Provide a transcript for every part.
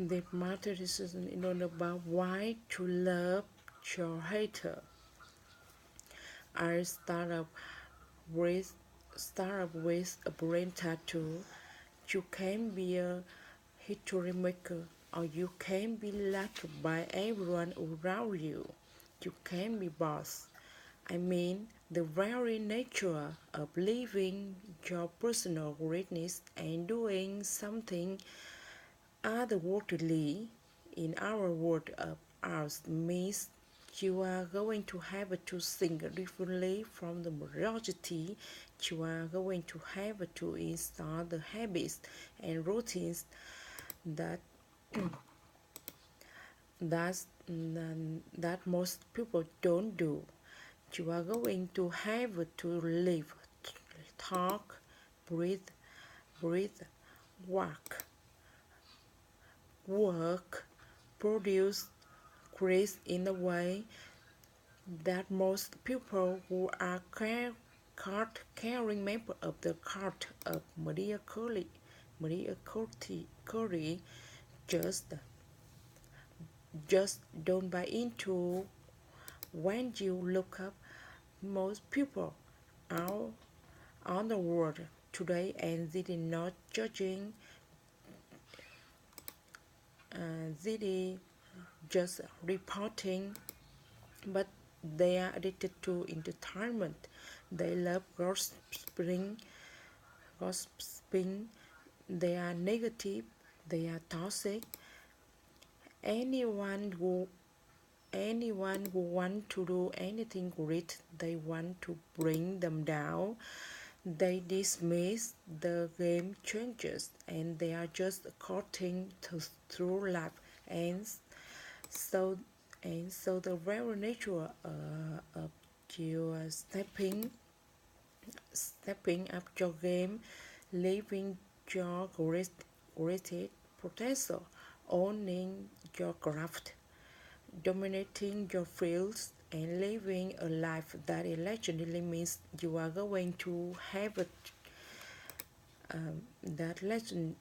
The matter is not about why to love your hater. I with start up with a brain tattoo. You can be a history maker, or you can be liked by everyone around you. You can be boss. I mean, the very nature of living your personal greatness and doing something otherworldly in our world of ours means you are going to have to think differently from the majority. You are going to have to install the habits and routines that that that most people don't do. You are going to have to live, talk, breathe, walk, work, produce, create in a way that most people who are card-carrying members of the cult of mediocrity just just don't buy into. When you look up, most people out on the world today and they are not judging, they are just reporting, but they are addicted to entertainment. They love gossiping, they are negative, they are toxic. Anyone who anyone who want to do anything great, they want to bring them down. They dismiss the game changes and they are just courting through life, and so the very nature of you stepping up your game, living your greatest potential, owning your craft, dominating your fields, and living a life that allegedly means you are going to have a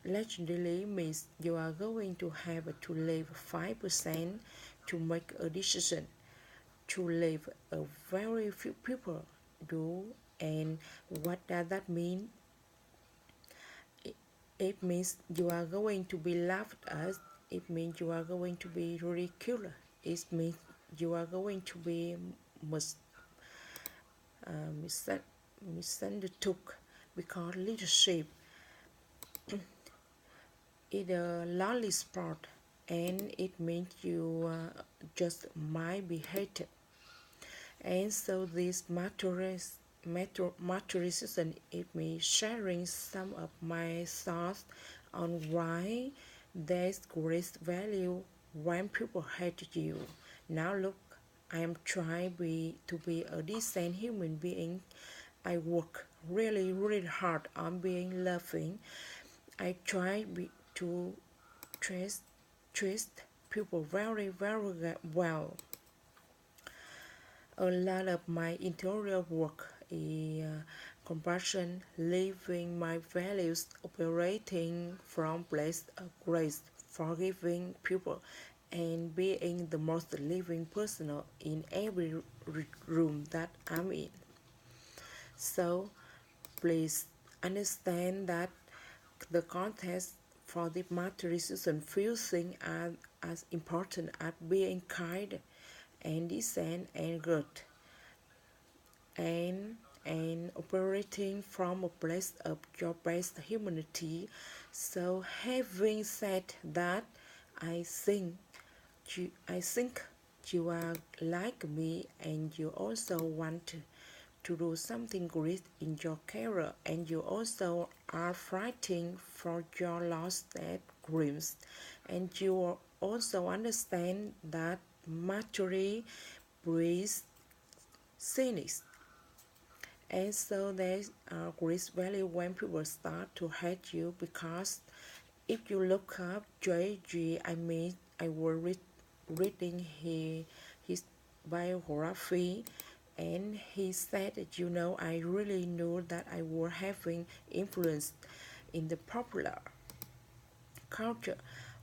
legendary means you are going to have to live 5% to make a decision to live a very few people do. And what does that mean? It means you are going to be laughed at. It means you are going to be ridiculed. It means you are going to be mis- misunderstood, because leadership is a lonely sport and it means you just might be hated. And so this materialism is me sharing some of my thoughts on why there's great value when people hate you. Now look, I am trying to be a decent human being. I work really hard on being loving. I try to treat, treat people very well. A lot of my interior work is compassion, living my values, operating from place of grace, forgiving people, and being the most living person in every room that I'm in. So please understand that the context for the materialism feels as important as being kind and decent and good, and operating from a place of your best humanity. So having said that, I think I think you are like me and you also want to do something great in your career, and you also are fighting for your lost dreams, and you also understand that maturity breeds cynics. And so there's a great value when people start to hate you, because if you look up J.G., I was reading his biography, and he said that, I really knew that I was having influence in the popular culture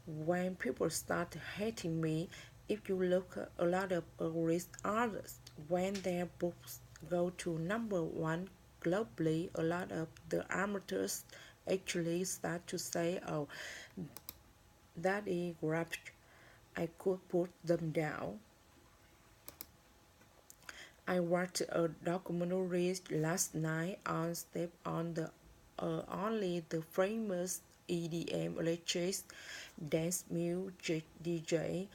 when people start hating me, if you look a lot of English artists, when their books go to number one globally, a lot of the amateurs actually start to say, oh, that is rubbish. I could put them down. I watched a documentary last night on Step on the only the famous EDM electric dance music DJ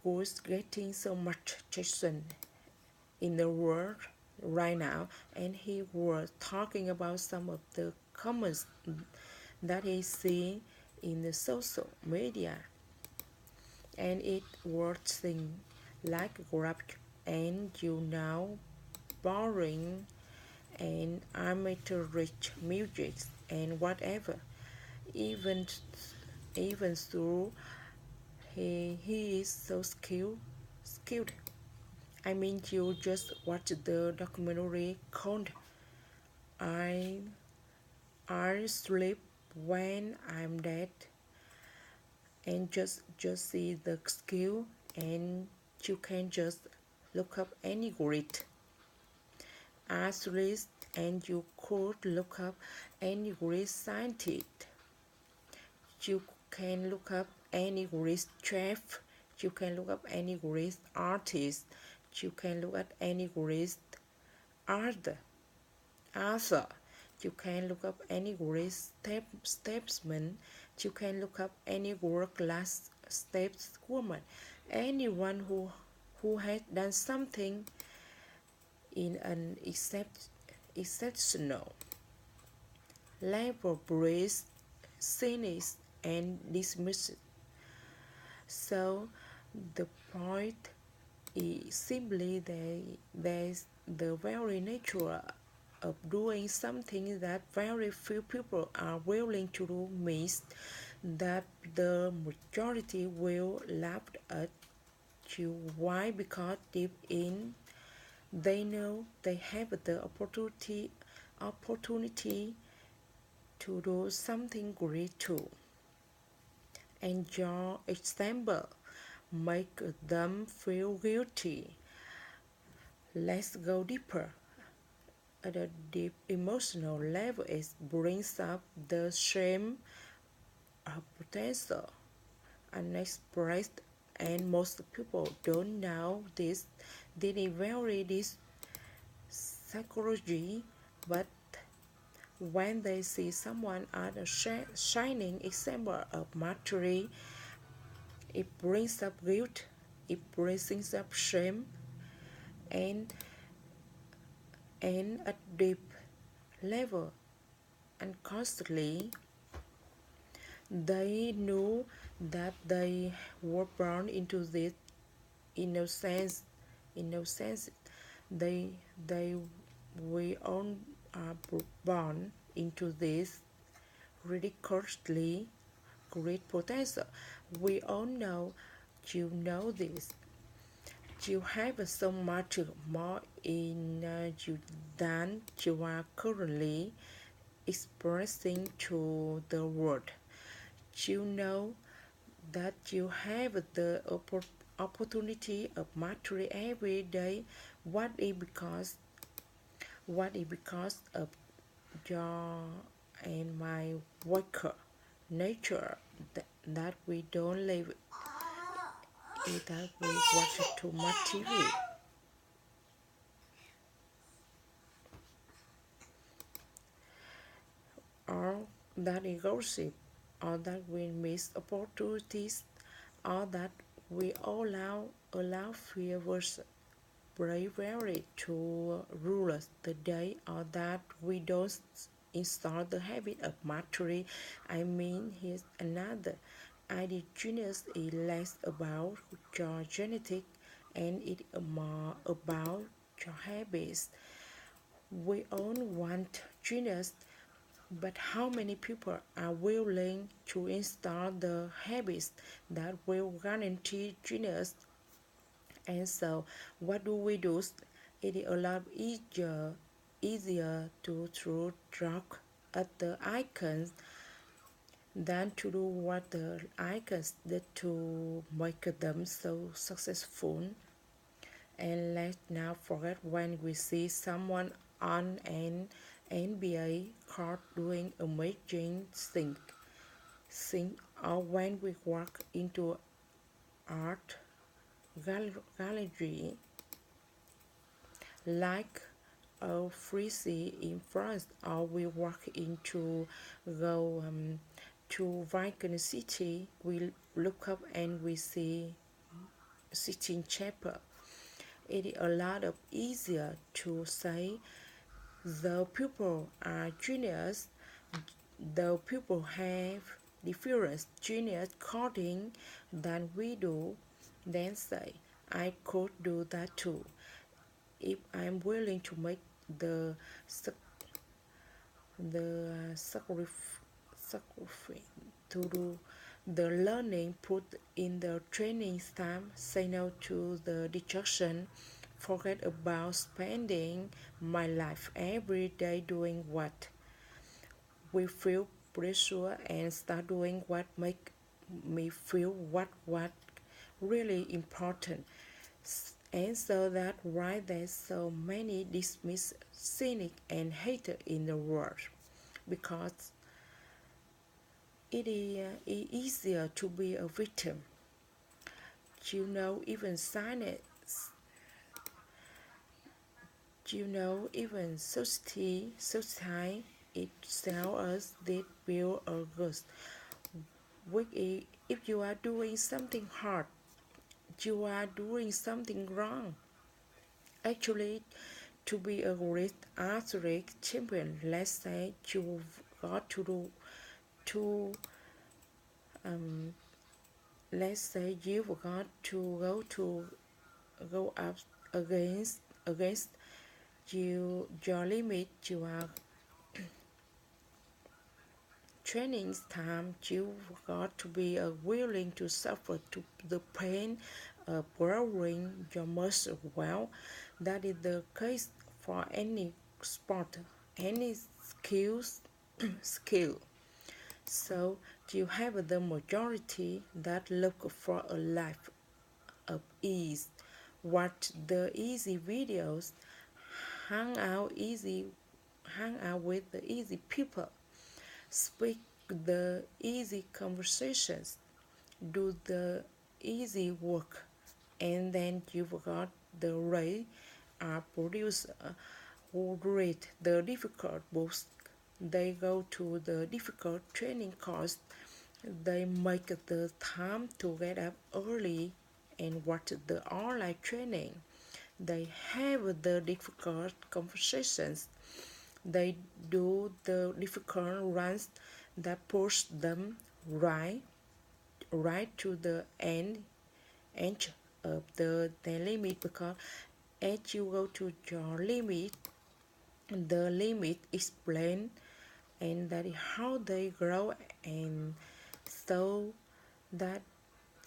was getting so much traction in the world right now, and he was talking about some of the comments that he see in the social media, and it was things like rap and boring and amateurish music and whatever. Even even though he is so skilled. I mean, you just watch the documentary called I I Sleep When I'm Dead, and just see the skill, and you can just look up any great athlete, and you could look up any great scientist. You can look up any great chef. You can look up any great artist. You can look at any great art author. You can look up any great statesman. You can look up any world-class stateswoman. Anyone who has done something in an exceptional level, praised, cynics, and dismissed. So the point is simply there's the very nature of doing something that very few people are willing to do means that the majority will laugh at you. Why? Because deep in they know they have the opportunity to do something great too. And your example make them feel guilty. Let's go deeper. At a deep emotional level, it brings up the shame of potential unexpressed, and most people don't know this. They vary this psychology, but when they see someone as a shining example of mastery, it brings up guilt, it brings up shame, and at deep level, unconsciously, they knew that they were born into this innocence. Innocence. They they we all are born into this ridiculously great potential. We all know you know this. You have so much more in you than you are currently expressing to the world. You know that you have the opportunity of mastery every day. What is because of your and my worker nature that we don't live it, that we watch too much TV, or that we gossip, or that we miss opportunities, or that we allow fear versus bravery to rule us the day, or that we don't install the habit of mastery. I mean, here's another idea: genius is less about your genetic and it more about your habits. We all want genius, but how many people are willing to install the habits that will guarantee genius? And so, what do we do? It is a lot easier to throw drug at the icons than to do what the icons did to make them so successful. And let's not forget when we see someone on an NBA court doing amazing things, or when we walk into art gallery like a Frieze in France, or we walk into go to Vatican City, we look up and we see Sistine Chapel. It is a lot of easier to say the people are genius, the people have different genius coding than we do, then say I could do that too if I'm willing to make the sacrifice to do the learning, put in the training time, say no to the distraction, forget about spending my life every day doing what we feel pressure and start doing what make me feel what really important. And so that why there's so many dismissed, cynic, and hater in the world, because it is easier to be a victim. Even science, even society it tells us that will August. If you are doing something hard, you are doing something wrong. Actually, to be a great athletic champion, let's say you've got to do to let's say you've got to go up against your limit. You are training time. You've got to be willing to suffer to the pain of growing your muscle. Well, that is the case for any sport, any skills skill. So you have the majority that look for a life of ease, watch the easy videos, hang out easy, hang out with the easy people, speak the easy conversations, do the easy work, and then you've got the right producer who read the difficult books. They go to the difficult training course. They make the time to get up early and watch the online training. They have the difficult conversations. They do the difficult runs that push them right to the edge of the limit, because as you go to your limit, the limit is plain, and that is how they grow. And so that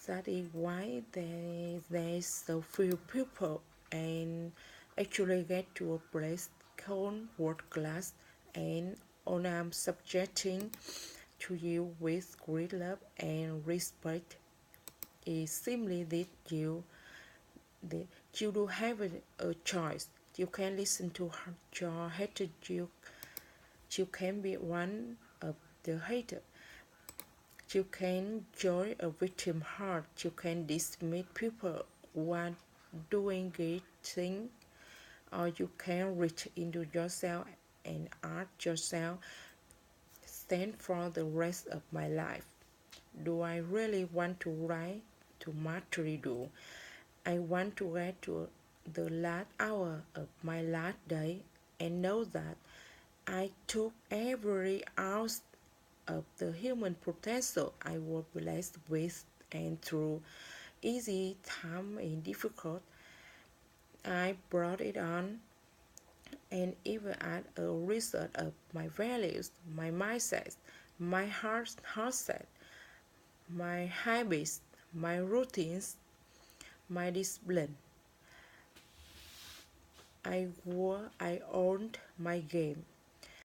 that is why there's so few people and actually get to a place called world class. And all I'm subjecting to you with great love and respect is simply that you do have a choice. You can listen to your hatred. You can be one of the hater. You can join a victim heart. You can dismiss people who are doing great things, or you can reach into yourself and ask yourself, stand for the rest of my life. Do I really want to write to mastery? Do I want to get to the last hour of my last day and know that I took every ounce of the human potential I was blessed with, and through easy time and difficult, I brought it on, and even at a result of my values, my mindset, my heart set, my habits, my routines, my discipline. I owned my game.